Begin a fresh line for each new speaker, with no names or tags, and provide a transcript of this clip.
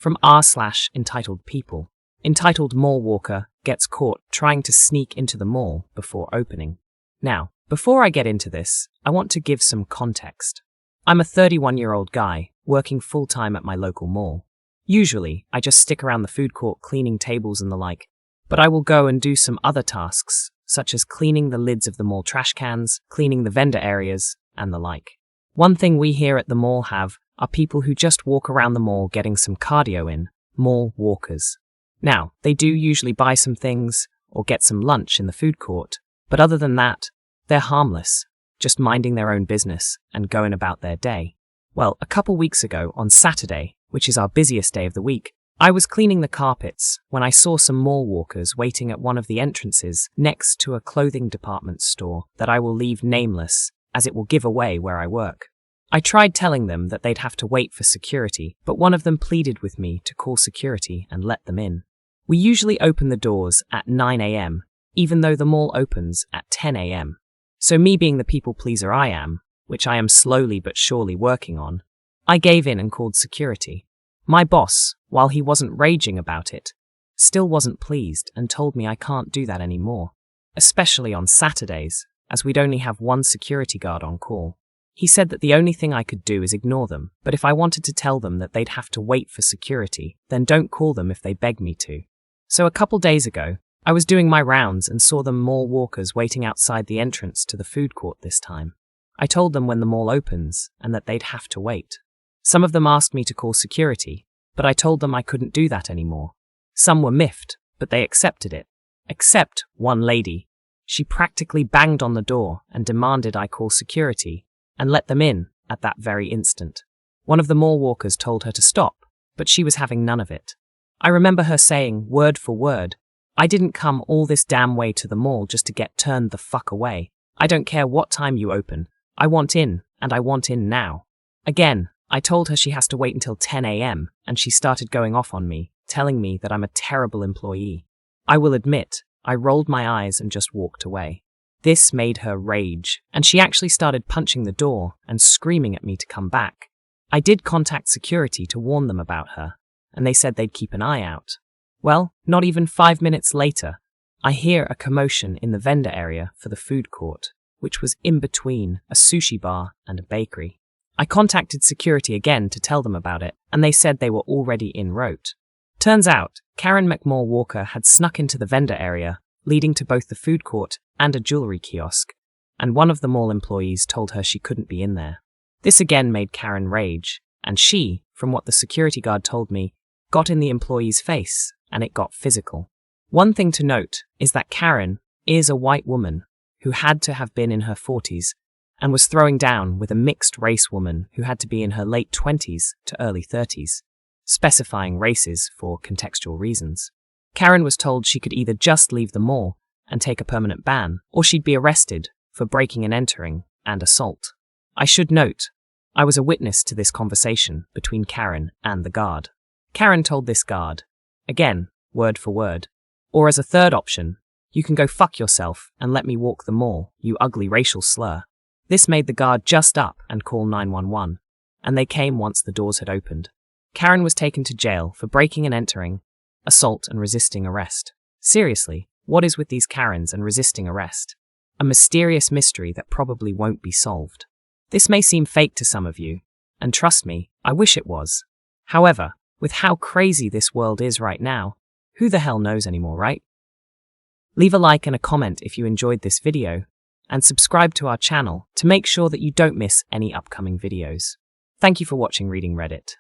from r/entitled people. Entitled mall walker gets caught trying to sneak into the mall before opening. Now, before I get into this, I want to give some context. I'm a 31-year-old guy working full-time at my local mall. Usually, I just stick around the food court cleaning tables and the like, but I will go and do some other tasks, such as cleaning the lids of the mall trash cans, cleaning the vendor areas, and the like. One thing we here at the mall have are people who just walk around the mall getting some cardio in, mall walkers. Now, they do usually buy some things or get some lunch in the food court, but other than that, they're harmless, just minding their own business and going about their day. Well, a couple weeks ago, on Saturday, which is our busiest day of the week, I was cleaning the carpets when I saw some mall walkers waiting at one of the entrances next to a clothing department store that I will leave nameless, as it will give away where I work. I tried telling them that they'd have to wait for security, but one of them pleaded with me to call security and let them in. We usually open the doors at 9 a.m., even though the mall opens at 10 a.m. So me being the people pleaser I am, which I am slowly but surely working on, I gave in and called security. My boss, while he wasn't raging about it, still wasn't pleased and told me I can't do that anymore, especially on Saturdays, as we'd only have one security guard on call. He said that the only thing I could do is ignore them, but if I wanted to tell them that they'd have to wait for security, then don't call them if they beg me to. So a couple days ago, I was doing my rounds and saw the mall walkers waiting outside the entrance to the food court this time. I told them when the mall opens and that they'd have to wait. Some of them asked me to call security, but I told them I couldn't do that anymore. Some were miffed, but they accepted it. Except one lady. She practically banged on the door and demanded I call security and let them in at that very instant. One of the mall walkers told her to stop, but she was having none of it. I remember her saying, word for word, "I didn't come all this damn way to the mall just to get turned the fuck away. I don't care what time you open. I want in, and I want in now." Again, I told her she has to wait until 10 a.m., and she started going off on me, telling me that I'm a terrible employee. I will admit, I rolled my eyes and just walked away. This made her rage, and she actually started punching the door and screaming at me to come back. I did contact security to warn them about her, and they said they'd keep an eye out. Well, not even 5 minutes later, I hear a commotion in the vendor area for the food court, which was in between a sushi bar and a bakery. I contacted security again to tell them about it, and they said they were already en route. Turns out, Karen McMall Walker had snuck into the vendor area, leading to both the food court and a jewelry kiosk, and one of the mall employees told her she couldn't be in there. This again made Karen rage, and she, from what the security guard told me, got in the employee's face, and it got physical. One thing to note is that Karen is a white woman who had to have been in her 40s and was throwing down with a mixed-race woman who had to be in her late 20s to early 30s, specifying races for contextual reasons. Karen was told she could either just leave the mall and take a permanent ban, or she'd be arrested for breaking and entering and assault. I should note, I was a witness to this conversation between Karen and the guard. Karen told this guard, again, word for word, or as a third option, "You can go fuck yourself and let me walk the mall, you ugly racial slur." This made the guard just up and call 911, and they came once the doors had opened. Karen was taken to jail for breaking and entering, assault and resisting arrest. Seriously, what is with these Karens and resisting arrest? A mysterious mystery that probably won't be solved. This may seem fake to some of you, and trust me, I wish it was. However, with how crazy this world is right now, who the hell knows anymore, right? Leave a like and a comment if you enjoyed this video, and subscribe to our channel to make sure that you don't miss any upcoming videos. Thank you for watching Reading Reddit.